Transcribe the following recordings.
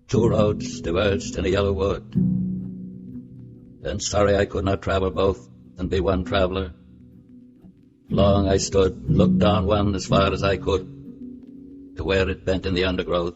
Two roads diverged in a yellow wood, and sorry I could not travel both and be one traveller. Long I stood, looked down one as far as I could, to where it bent in the undergrowth,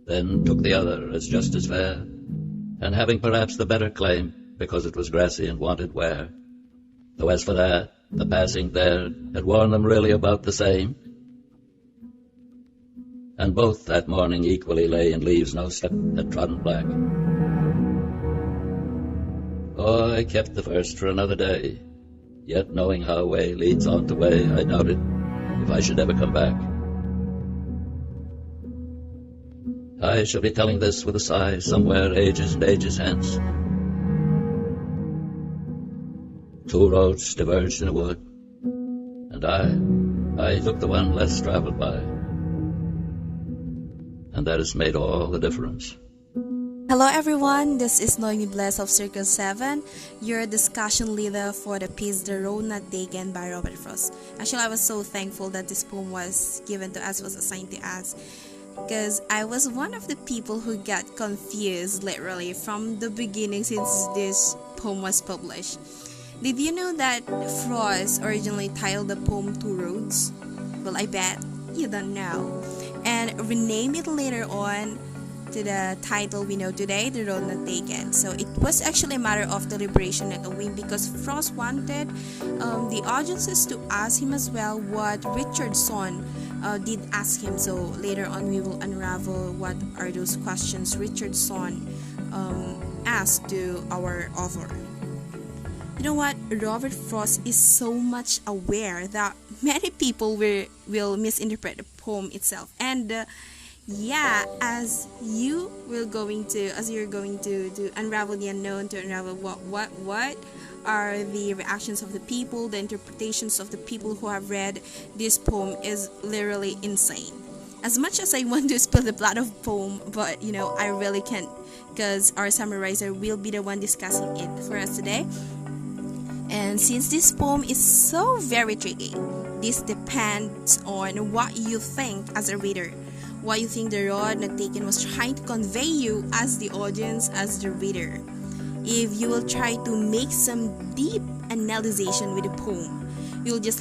then took the other as just as fair, and having perhaps the better claim, because it was grassy and wanted wear. Though as for that, the passing there had worn them really about the same, and both that morning equally lay in leaves no step had trodden black. Oh, I kept the first for another day, yet knowing how way leads on to way, I doubted if I should ever come back. I shall be telling this with a sigh somewhere ages and ages hence. Two roads diverged in a wood, and I took the one less traveled by. And that has made all the difference. Hello everyone, this is Noemi Bless of Circle 7, your discussion leader for the piece The Road Not Taken by Robert Frost. Actually, I was so thankful that this poem was given to us, was assigned to us, because I was one of the people who got confused literally from the beginning since this poem was published. Did you know that Frost originally titled the poem Two Roads? Well, I bet you don't know. And renamed it later on to the title we know today, The Road Not Taken. So it was actually a matter of deliberation at a whim, because Frost wanted the audiences to ask him as well what Richardson did ask him. So later on we will unravel what are those questions Richardson asked to our author. You know what? Robert Frost is so much aware that many people will misinterpret the poem itself, and as you're going to unravel the unknown, to unravel what are the reactions of the people, the interpretations of the people who have read this poem is literally insane. As much as I want to spill the plot of the poem, but I really can't, because our summarizer will be the one discussing it for us today. And since this poem is so very tricky, this depends on what you think as a reader, what you think The Road Not Taken was trying to convey you as the audience, as the reader. If you will try to make some deep analysis with the poem, you'll just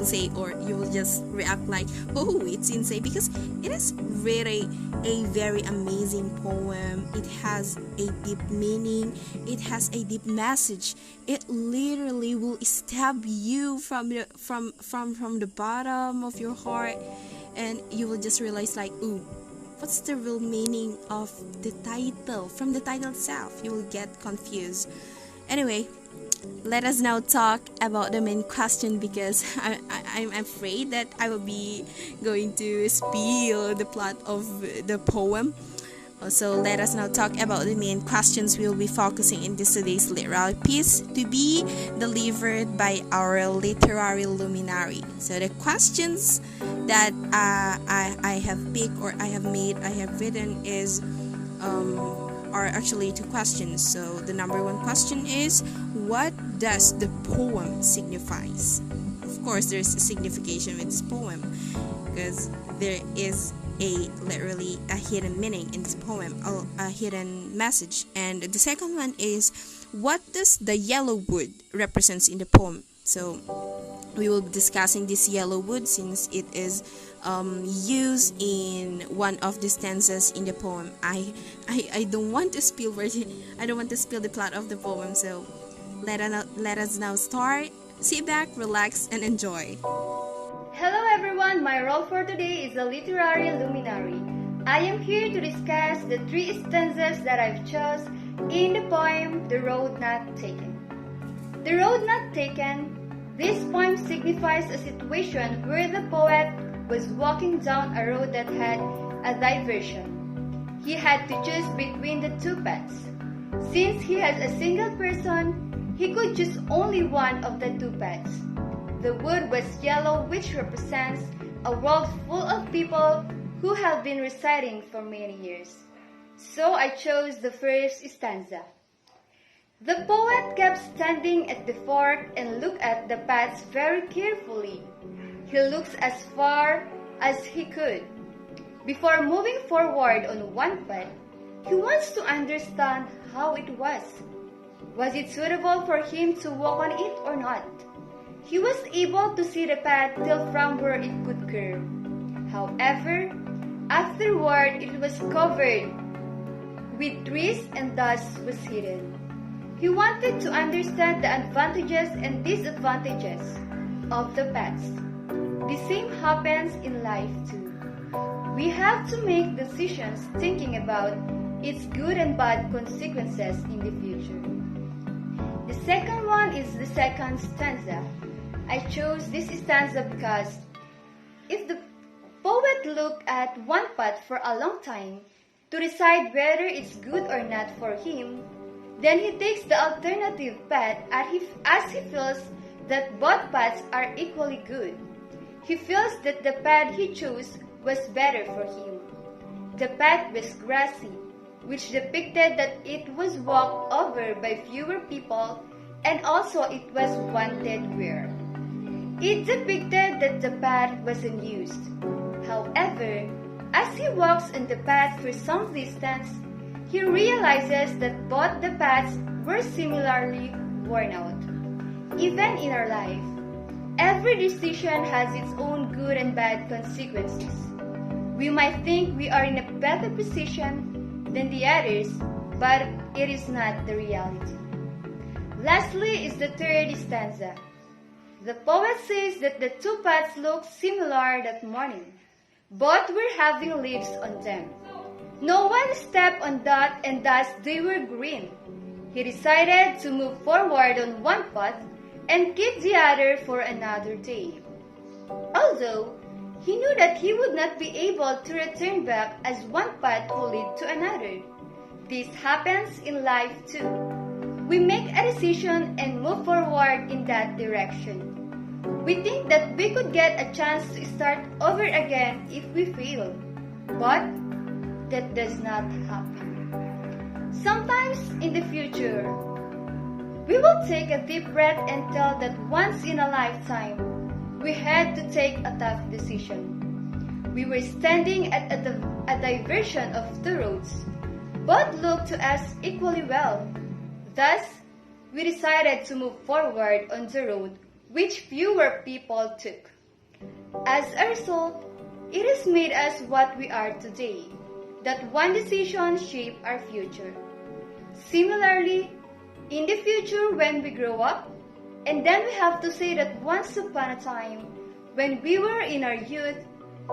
say, or you will just react like, oh, it's insane, because it is really a very amazing poem. It has a deep meaning, it has a deep message. It literally will stab you from the bottom of your heart, and you will just realize ooh, what's the real meaning of the title? From the title itself, you will get confused. Anyway, let us now talk about the main question, because I'm afraid that I will be going to spill the plot of the poem. So let us now talk about the main questions we will be focusing in this today's literary piece, to be delivered by our literary luminary. So the questions that I have picked, or I have written is are actually two questions. So the number one question is, what does the poem signifies? Of course, there's a signification with this poem, because there is literally a hidden meaning in this poem, a hidden message. And the second one is, what does the yellow wood represents in the poem? So we will be discussing this yellow wood, since it is used in one of the stanzas in the poem. I don't want to spill the plot of the poem, so let us now start. Sit back, relax, and enjoy. Hello everyone, my role for today is a literary luminary. I am here to discuss the three stanzas that I've chose in the poem The Road Not Taken. The Road Not Taken. This poem signifies a situation where the poet was walking down a road that had a diversion. He had to choose between the two paths. Since he has a single person, he could choose only one of the two paths. The wood was yellow, which represents a world full of people who have been residing for many years. So I chose the first stanza. The poet kept standing at the fork and looked at the paths very carefully. He looked as far as he could. Before moving forward on one path, he wants to understand how it was. Was it suitable for him to walk on it or not? He was able to see the path till from where it could curve. However, afterward it was covered with trees and thus was hidden. He wanted to understand the advantages and disadvantages of the paths. The same happens in life too. We have to make decisions thinking about its good and bad consequences in the future. The second one is the second stanza. I chose this stanza because if the poet looked at one path for a long time to decide whether it's good or not for him, then he takes the alternative path as he feels that both paths are equally good. He feels that the path he chose was better for him. The path was grassy, which depicted that it was walked over by fewer people and also it was wanted wear. It depicted that the path was unused. However, as he walks on the path for some distance, he realizes that both the paths were similarly worn out. Even in our life, every decision has its own good and bad consequences. We might think we are in a better position than the others, but it is not the reality. Lastly is the third stanza. The poet says that the two paths looked similar that morning. Both were having leaves on them. No one stepped on that and thus they were green. He decided to move forward on one path and keep the other for another day. Although he knew that he would not be able to return back as one path will lead to another. This happens in life too. We make a decision and move forward in that direction. We think that we could get a chance to start over again if we fail, but that does not happen. Sometimes in the future, we will take a deep breath and tell that once in a lifetime, we had to take a tough decision. We were standing at a diversion of two roads. Both looked to us equally well. Thus, we decided to move forward on the road which fewer people took. As a result, it has made us what we are today. That one decision shaped our future. Similarly, in the future when we grow up, and then we have to say that once upon a time, when we were in our youth,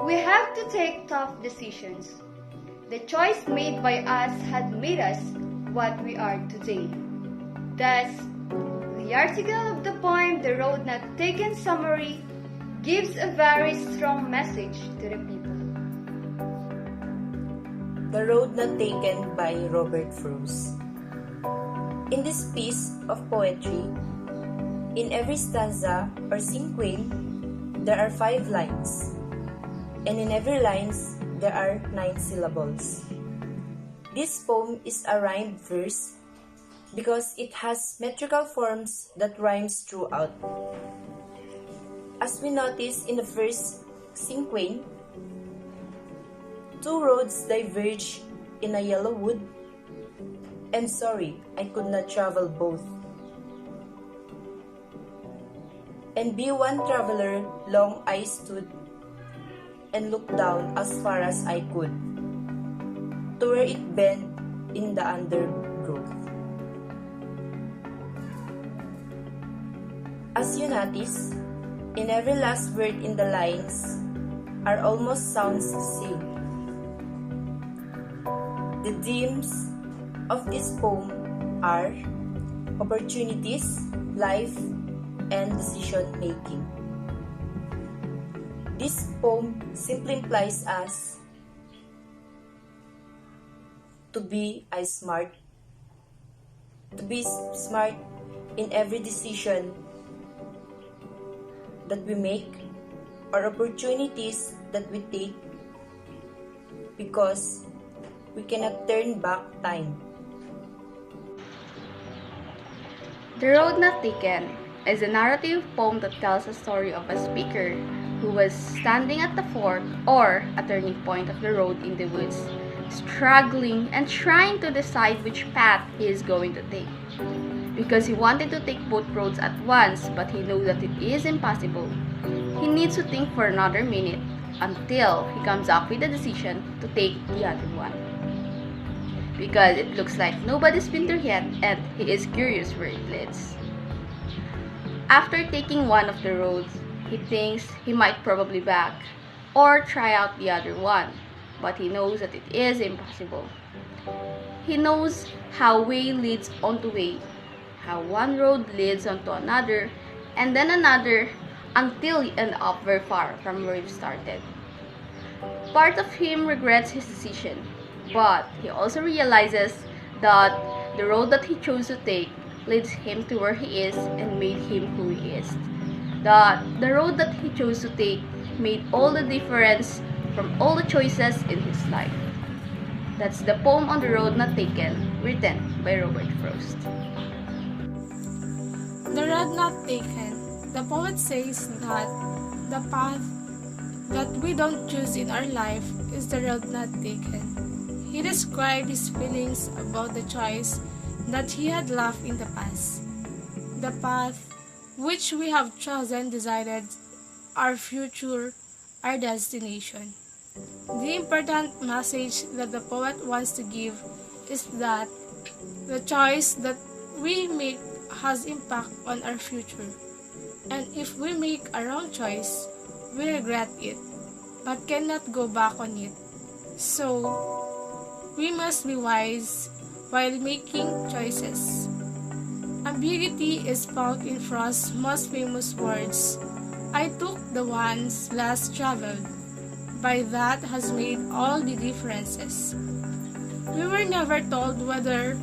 we have to take tough decisions. The choice made by us had made us what we are today. Thus, the article of the poem The Road Not Taken summary gives a very strong message to the people. The Road Not Taken by Robert Frost. In this piece of poetry, in every stanza or cinquain, there are 5 lines, and in every lines there are 9 syllables. This poem is a rhymed verse because it has metrical forms that rhymes throughout. As we notice in the first cinquain, 2 roads diverge in a yellow wood, and sorry, I could not travel both. And be one traveler, long I stood, and looked down as far as I could, to where it bent in the undergrowth. As you notice, in every last word in the lines are almost sounds the same. The themes of this poem are opportunities, life, and decision making. This poem simply implies us to be smart in every decision that we make or opportunities that we take, because we cannot turn back time. The Road Not Taken is a narrative poem that tells a story of a speaker who was standing at the fork or a turning point of the road in the woods, struggling and trying to decide which path he is going to take. Because he wanted to take both roads at once, but he knows that it is impossible. He needs to think for another minute until he comes up with a decision to take the other one. Because it looks like nobody's been there yet and he is curious where it leads. After taking one of the roads, he thinks he might probably back or try out the other one, but he knows that it is impossible. He knows how way leads onto way, how one road leads onto another, and then another, until you end up very far from where you started. Part of him regrets his decision, but he also realizes that the road that he chose to take leads him to where he is and made him who he is. That the road that he chose to take made all the difference from all the choices in his life. That's the poem On the Road Not Taken, written by Robert Frost. The road not taken. The poet says that the path that we don't choose in our life is the road not taken. He described his feelings about the choice that he had left in the past. The path which we have chosen decided our future, our destination. The important message that the poet wants to give is that the choice that we make has impact on our future. And if we make a wrong choice, we regret it, but cannot go back on it. So, we must be wise while making choices. Ambiguity is found in Frost's most famous words, "I took the ones less traveled." By that has made all the differences. We were never told whether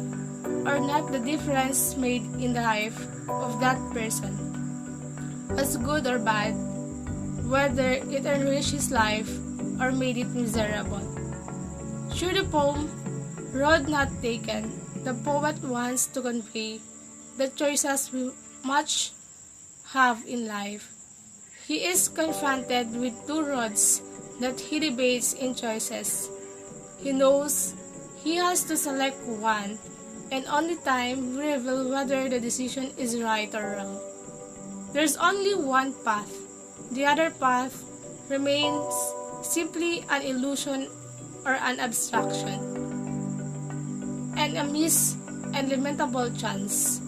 or not the difference made in the life of that person was good or bad, whether it enriched his life or made it miserable. Through the poem Road Not Taken, the poet wants to convey the choices we much have in life. He is confronted with two roads that he debates in choices. He knows he has to select one, and only time will reveal whether the decision is right or wrong. There's only one path. The other path remains simply an illusion or an abstraction, and a missed and lamentable chance.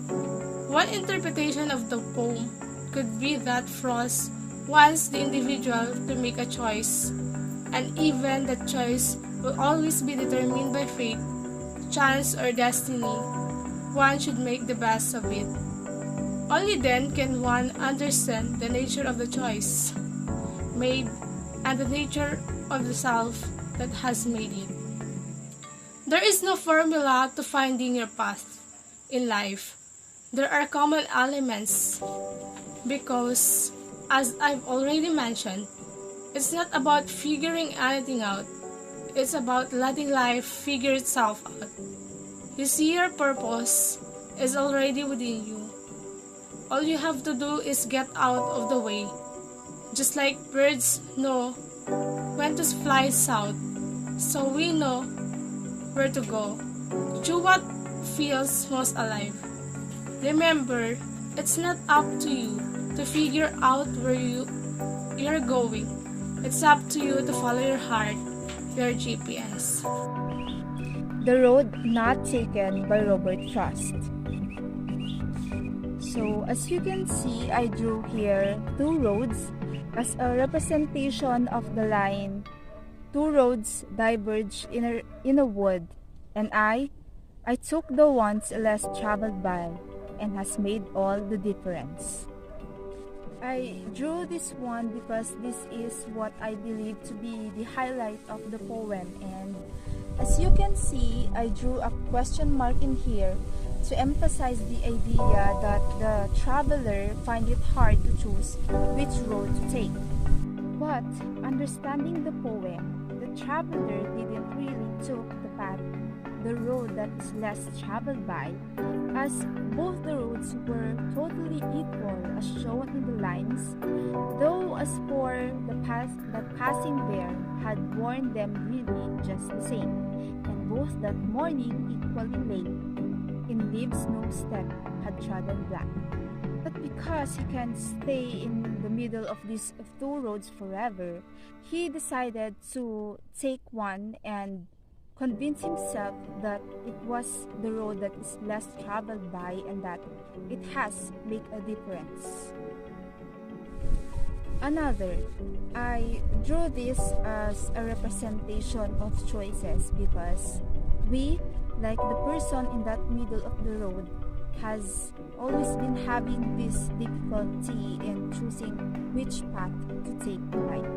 One interpretation of the poem could be that Frost wants the individual to make a choice, and even that choice will always be determined by fate, chance, or destiny. One should make the best of it. Only then can one understand the nature of the choice made and the nature of the self that has made it. There is no formula to finding your path in life. There are common elements because, as I've already mentioned, it's not about figuring anything out. It's about letting life figure itself out. You see, your purpose is already within you. All you have to do is get out of the way. Just like birds know when to fly south, so we know where to go. Do what feels most alive. Remember, it's not up to you to figure out where you're going. It's up to you to follow your heart, your GPS. The Road Not Taken by Robert Frost. So, as you can see, I drew here two roads as a representation of the line. Two roads diverge in a wood, and I took the ones less traveled by, and has made all the difference. I drew this one because this is what I believe to be the highlight of the poem, and as you can see, I drew a question mark in here to emphasize the idea that the traveler find it hard to choose which road to take. But understanding the poem, the traveler didn't really took the path the road that is less traveled by, as both the roads were totally equal as shown in the lines, though as for the path that passing there had worn them really just the same, and both that morning equally late, in leaves no step had trodden black. But because he can't stay in the middle of these two roads forever, he decided to take one and convince himself that it was the road that is less traveled by and that it has make a difference. Another, I drew this as a representation of choices because we, like the person in that middle of the road, has always been having this difficulty in choosing which path to take in life.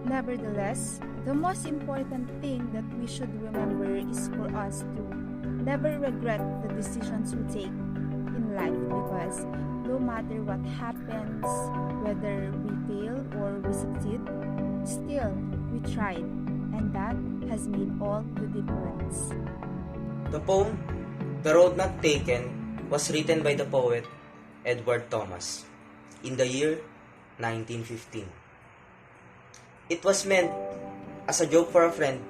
Nevertheless, the most important thing that we should remember is for us to never regret the decisions we take in life, because no matter what happens, whether we fail or we succeed, still we tried, and that has made all the difference. The poem The Road Not Taken was written by the poet Edward Thomas in the year 1915. It was meant as a joke for a friend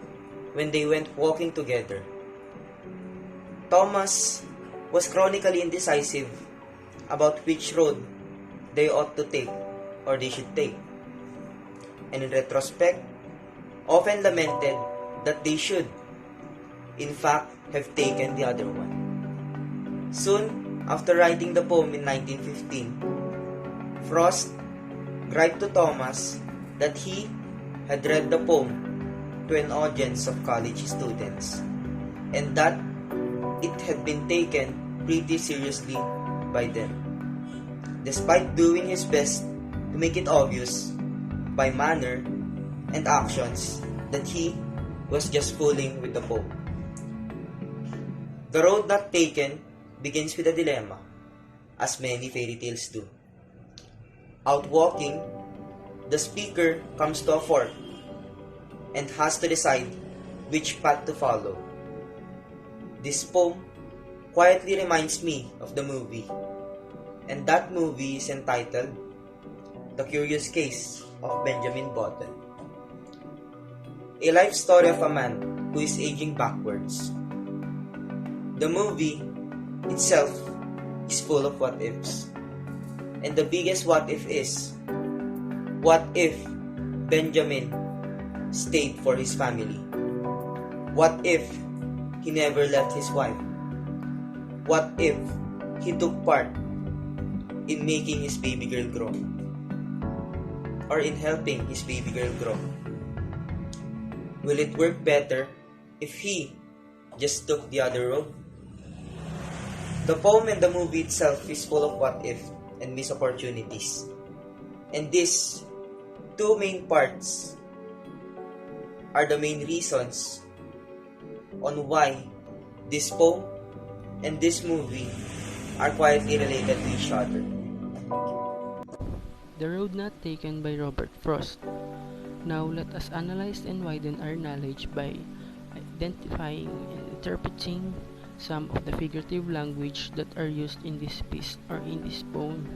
when they went walking together. Thomas was chronically indecisive about which road they ought to take or they should take, and in retrospect, often lamented that they should, in fact, have taken the other one. Soon after writing the poem in 1915, Frost griped to Thomas that he had read the poem to an audience of college students and that it had been taken pretty seriously by them, despite doing his best to make it obvious by manner and actions that he was just fooling with the poem. The Road Not Taken begins with a dilemma, as many fairy tales do. Out walking, the speaker comes to a fork and has to decide which path to follow. This poem quietly reminds me of the movie, and that movie is entitled The Curious Case of Benjamin Button, a life story of a man who is aging backwards. The movie itself is full of what ifs. And the biggest what if is, what if Benjamin stayed for his family? What if he never left his wife? What if he took part in making his baby girl grow? Or in helping his baby girl grow? Will it work better if he just took the other road? The poem and the movie itself is full of what if and missed opportunities. And these two main parts are the main reasons on why this poem and this movie are quietly related to each other. The Road Not Taken by Robert Frost. Now let us analyze and widen our knowledge by identifying and interpreting some of the figurative language that are used in this piece or in this poem.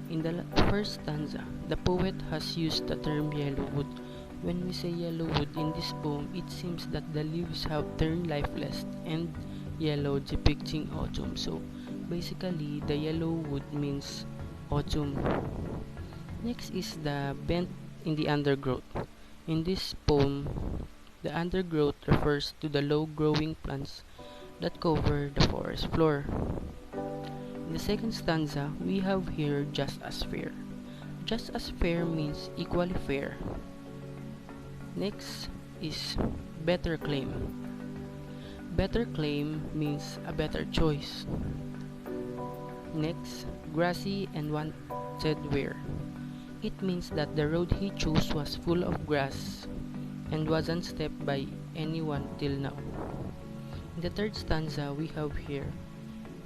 In the first stanza, the poet has used the term yellow wood. When we say yellow wood in this poem, it seems that the leaves have turned lifeless and yellow, depicting autumn. So basically, the yellow wood means autumn. Next is the bent in the undergrowth. In this poem, the undergrowth refers to the low-growing plants that cover the forest floor. In the second stanza, we have here just as fair. Just as fair means equally fair. Next is better claim. Better claim means a better choice. Next, grassy and wanted wear. It means that the road he chose was full of grass and wasn't stepped by anyone till now. In the third stanza, we have here,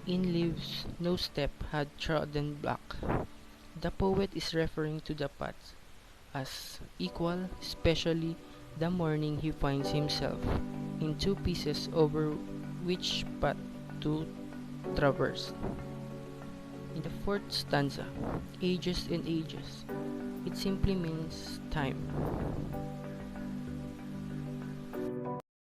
in leaves no step had trodden black. The poet is referring to the paths as equal, especially the morning he finds himself in two pieces over which path to traverse. In the fourth stanza, ages and ages, it simply means time.